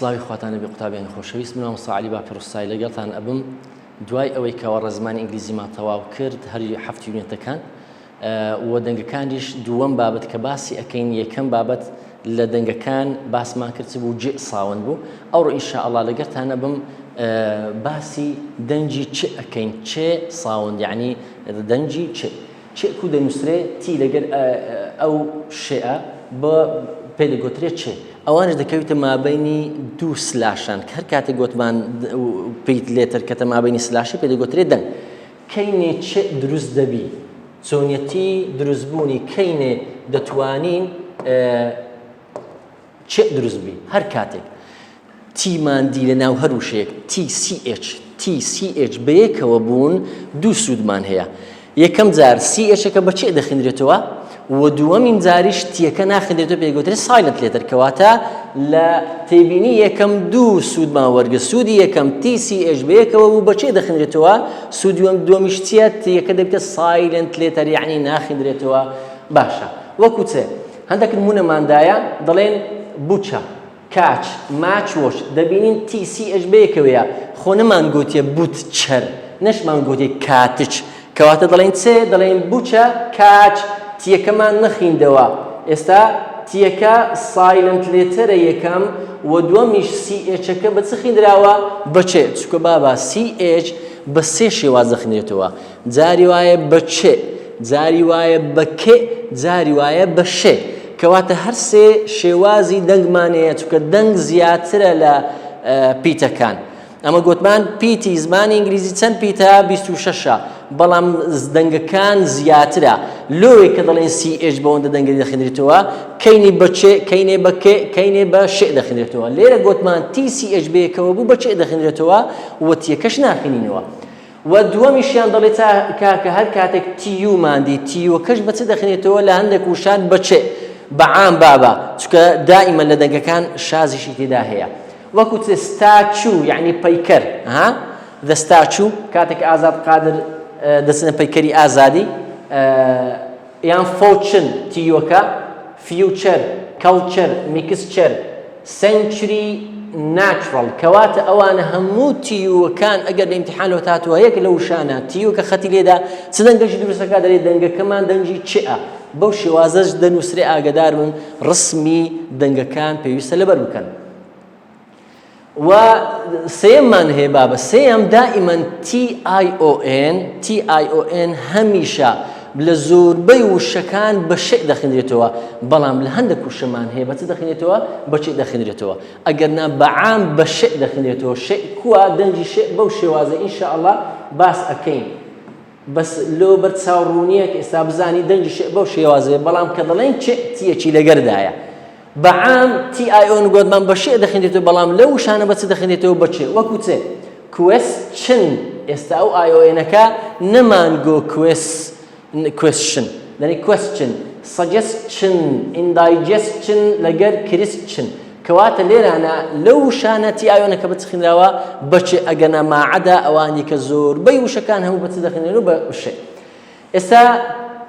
سلاوی خواتانە بێ قوتابیان خۆشەویست منەوە مستعالی با پێڕۆستایی لەگەڵتان ئەبم دوای ئەوەی کەەوە ڕێزمانی ئینگلیزیمان تەواو کرد هەری هەفت یونێتەکان و دەنگەکانیش دووەم بابەت کە باسی ئەەکەین یەکەم بابەت لە دەنگەکان باسمان کرد بوو جێ ساوند بوو ئەوڕۆ ئینشاءالله لەگەڵتانە بم باسی دەنجی چ ئەەکەین چێ ساوند یعنی دەنجی چێک و دەنووسرێ تی لەگەر ئەو شێئە بە پێدەگوترێت چێ ئەوانش دەکەوێتە مابینی دوو سلاشان کە هەر کاتێک گوتمان پێیت لێتر کەتە مابینی سلاشی پێدەگوترێت دەنگ کەینێ چێ دروست دەبی چۆنیەتی دروستبوونی کەینێ دەتوانین چێ دروست بی هەر کاتێک تیمان دی لە ناو هەر وشەیەک TCH بەیەکەوە بوون دوو سوودمان هەیە یەکەم جار CHەکە بە چێ دەخێنرێتەوە و دووەمین جاریش تیەکە ناخێنرێتەوە پێدەگوترێت سایلنت لێتر کەواتە لە تێبینی یەکەم دوو سوودمان وەرگە سوودی یەکەم TCH بەیەکەوە بوو بە چێ دەخێنرێتەوە سوودی دووەمیش چیە تیەکە دەبێتە سایلنت لێتر یعنی ناخێنرێتەوە باشە وەکو چێ هەندێک نمونەماندایە دەڵێن بوچە کاچ ماچۆش دەبینین TCH بەیەکەوەیە خۆ نەمان گوتیە بوتچەر نەشمان گوتیە کاتچ کەواتە دەڵێن چێ دەڵێن بوچە کاچ تیەکەمان نەخیندەوە ئێستا تیەکە سایلنت لێتەرە یەکەم و دووەمیش CHەکە بە چ خیندراوە بەچێ چکە بابا CH بە سێ شێواز دەخینرێتەوە جاری وایە بە چێ جاری وایە بە کێ جاری وایە بە شێ کەواتە هەر سێ شێوازی دەنگمانەیە چکە دەنگ زیاترە لە پیتەکان ئەمە گوتمان پیتی زمانی ئینگلیزی چەند پیتە 26ە بەڵام دەنگەکان زیاترە لۆیە کە دەڵێن CH بەوەندە دەنگی دەخێنرێتەوە کەینی بە چێ کەینێ بە کێ کەینێ بە شێ دەخێنرێتەوە لێرە گوتمان TCH بەیەکەوە بوو بە چێ دەخێنرێتەوە و تیەکەش ناخێنینەوە و دووەمیشیان دەڵێت کاکە هەر کاتێک TU ماندی TUەکەش بە چێ دەخێنێتەوە لە هەندێک وشان بە چێ بەعام بابە چکە دائیمەن لە دەنگەکان شازیشی تێدا هەیە وەکو ستاچو یعنی پەیکەر the statue کاتێک ئازاد قادر دەچنە پەیکەری ئازادی یان فۆچن تیوەکە فیوچەر کەڵچەر میکسچەر سەنچری ناتچڕەڵ کەواتە ئەوانە هەموو تیوەکان ئەگەر لە ئیمتیحان لەوە هاتووە یەک لە وشانە تیوەکە خەتی لێدا چ دەنگەشی دروستەکە دەڵێت دەنگەکەمان دەنگی چێە بەو شێوازەش دەنووسرێ ئاگدار بن ڕسمی دەنگەکان پێویستە لەبەر بکەن و سێممان هەیە بابە سێم دائیمەن TION هەمیشە لە زۆربەی وشەکان بە شێ دەخێنرێتەوە بەڵام لە هەندێک وشەمان هەیە بە چ دەخێنێتەوە بە چێ دەخێنرێتەوە ئەگەرنا بەعام بە شێ دەخێنرێتەوە شێ کووە دەنجی شێ بەو شێوازە ئینشاءالله باس ئەکەین بەس لۆ بەر چاوڕوونیەک ئێستا بزانی دەنجی شێ بەو شێوازەیە بەڵام کە دەڵێن چێ تیەکی لەگەردایە بەعام TION گوتمان بە شێ دەخێنرێتەوە بەڵام لەو شانە بە چ دەخێنرێتەوە بە چێ وەکو چێ question ئێستا ئەو IONەکە نەمانگۆ question دەنی question suggestion indigestion لەگەر Christian کەواتە لێرانە لەو شانە TIOنەکە بە چ خێنراوە بە چێ ئەگەنە ماعەدا ئەوانی کە زۆربەی وشەکان هەموو بە چ دەخێنرێنەوە بە شێ ئێستا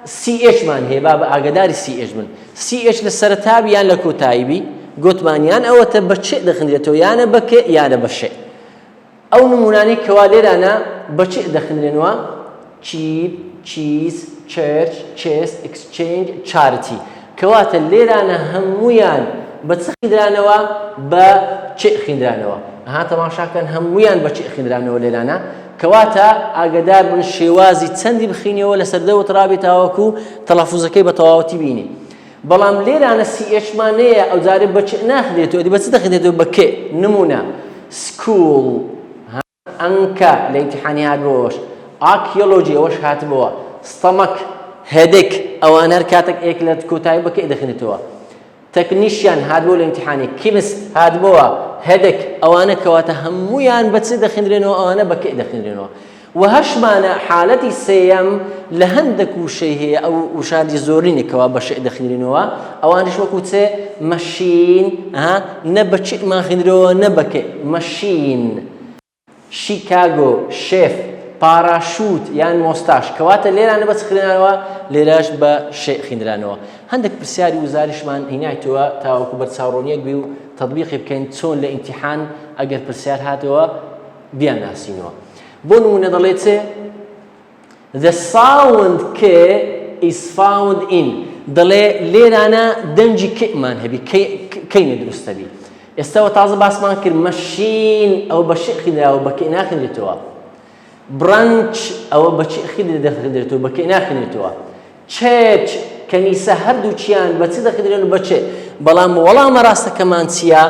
CH مان هەیە با بە ئاگداری CH من CH لە سەرەتابی یان لە کۆتاییبی گوتمانیان ئەوەتە بە چێ دەخێنرێتەوە یانە بە کێ یانە بە شێ ئەو نمونانەی کەوا لێرانە بە چێ دەخێنرێنەوە cheap cheese church chest exchange charity کەواتە لێرانە هەمویان بە چ خیندرانەوە بە چێ خیندرانەوە تەماشاکەن هەمویان بە چێ خیندرانەوە لێرانە کەواتە ئاگدار بن شێوازی چەندی بخینەوە لە سەردەوت ڕابێتاوەکو تەلافوزەکەی بە تەواوەتی بینی بەڵام لێرانە CH مانەیە ئەو جارێ بە چێ ناخێنێتەوە بە چ دەخێنێتەوە بە کێ نمونە school ئەنکە لە ئیمتیحانی هاتبەوەش archaeology ئەوەش هاتبەوە stomach headache ئەوانە هەر کاتێک ئێک لە کۆتایی بە کێ دەخێنێتەوە technician هاتبەوە لە ئیمتیحانی chemist هاتبەوە headache ئەوانە کەواتە هەمویان بە چ دەخێنرێنەوە ئەوانە بە کێ دەخێنرێنەوە و هەشمانە حالەتی سێیەم لە هەندێک وشەی هەیە ئەو وشانی زۆرینێکەوە بە شێ دەخێنرێنەوە ئەوانش وەکو چێ مەشین نە بە چێمان خێنرەوە نە بە کێ مەشین شیکاگۆ شێف پاراشوت یان مۆستاش کەواتە لێرانە بە چ خوێنرانەوە لێرەش بە شێ خوێنرانەوە هەندێک پرسیاری وزاریشمان هینایتەوە تاوەکو بەرچاوڕۆنیەک بێ و تەطبیقی بکەین چۆن لە ئیمتیحان ئەگەر پرسیار هاتەوە بیانناسینەوە. بۆ نمونە دەڵێت چێ The sound K is found in دەڵێ لێرانە دەنجی کێمان هەبی کەینە دروستە بی. ئێستاوە تازە باسمان کرد مەشین ئەو بە شێ خوێندراوە بە کێ ناخوێنرێتەوە. برانچ ئەوە بە چی دەخوێنرێتەوە بە کێ ناخوێنرێتەوە. چێچ کەنیسە هەردووچیان بە چی دەخوێنرێن بە چێ. بەڵام وەڵامە ڕاستەکەمان چییە؟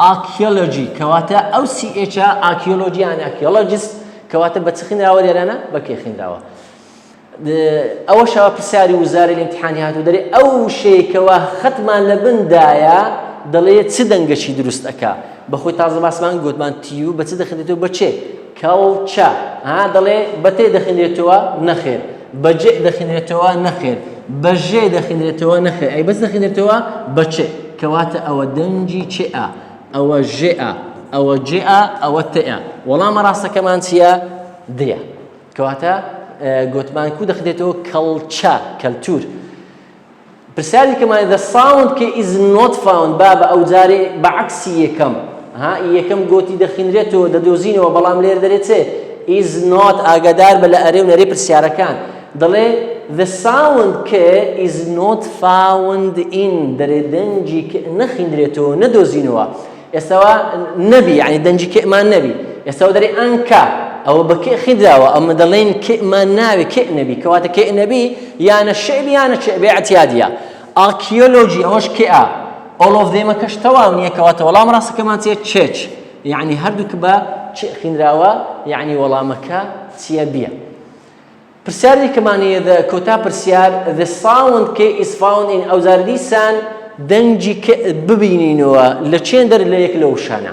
ئاکیۆلۆجی کەواتە ئەو CH ئاکیۆلۆجی یان ئاکیۆلۆجیست کەواتە بە چی خوێنراوە لێرانە بە کێ خوێنراوە. ئەوە شەوە پرسیاری وزارە لە ئیمتیحانی هاتوو دەرێ ئەو شەیەکەوە خەتمان لە بندایە دەڵێت چ دەنگەشی دروست ئەکا بەخۆی تازە باسمان گوتمان تیو بە چ دەخێنێتەوە بەچێ کەڵچە دەڵێ بە تێ دەخێنێتەوە نەخێر بەجێ دەخێنێتەوە نەخێر بەژێ دەخێنێتەوە نەخێر ئەی بەس دەخێنێتەوە بەچێ کەواتە ئەوە دەنجی چێئە ئەوە ژێئە ئەوە جێئە ئەوە تێئە وەڵامە ڕاستەکەمان چییە دێە کەواتە گوتمان کو دەخێتەوە کەڵچە کەلتور پرسیاری کەمان the sound K is not found بابە ئەو جارێ بەعکسی یەکەم گۆتی دەخینرێتەوە دەدۆزینەوە بەڵام لێر دەرێت چێ is not ئاگادار بە لە ئەرێ و نەرێ پرسیارەکان دەڵێ the sound K is not found in دەرێ دەنجی نەخیندرێتەوە نەدۆزینەوە ئێستاوە نەبی یعنی دەنجی کێمان نەبی ئێستاوە دەرێ ئەنکە ئەوە بە کێ خیدراوە ئەمە دەڵێن کێمان ناوێ کێ نەبی کەواتە کێ نەبی یانە شێبی یانە چێبێ ئەتیادیە ئاکیۆلۆجی ئەوەش کێئە all of them کەش تەواو نییە کەواتە وەڵام ڕاستەکەمان چیە چێچ یعنی هەردووک بە چێ خینراوە یعنی وەڵامەکە چیە بیە پرسیاری کەمانەیە کۆتا پرسیار the sound K is found in ئەو جار دیسان دەنجی ببینینەوە لە چێن دەر لە یەک لەو شانە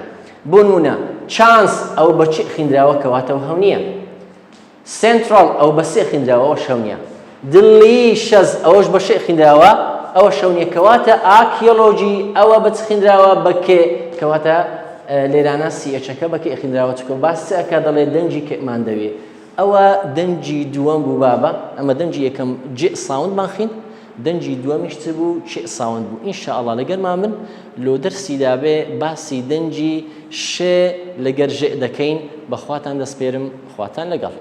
بۆ نمونە چانس ئەو بە چێ خینراوە کەواتەوە هەو نییە سنترال ئەو بە سێ خینراوە ئەوە شەو نییە دلیشەز ئەوەش بە شێ خینراوە ئەوە شەو نییە کەواتە ئاکیۆلۆجی ئەوە بە چ خینراوە بە کێ کەواتە لێرانە CHەکە بە کێ خینراوە چکە باس ئەکە دەڵێ دەنجی کێمان دەوێ ئەوە دەنجی دووەم بوو بابە ئەمە دەنجی یەکەم جێ ساوندمان خوێند دەنجی دووەمیش چ بوو چێ ساوند بوو ئینشاءڵڵا لەگەرمان من لۆ دەرسیدا بێ باسی دەنجی شێ لەگەر ژێ دەکەین بەخواتان دەسپێرم خواتان لەگەڵ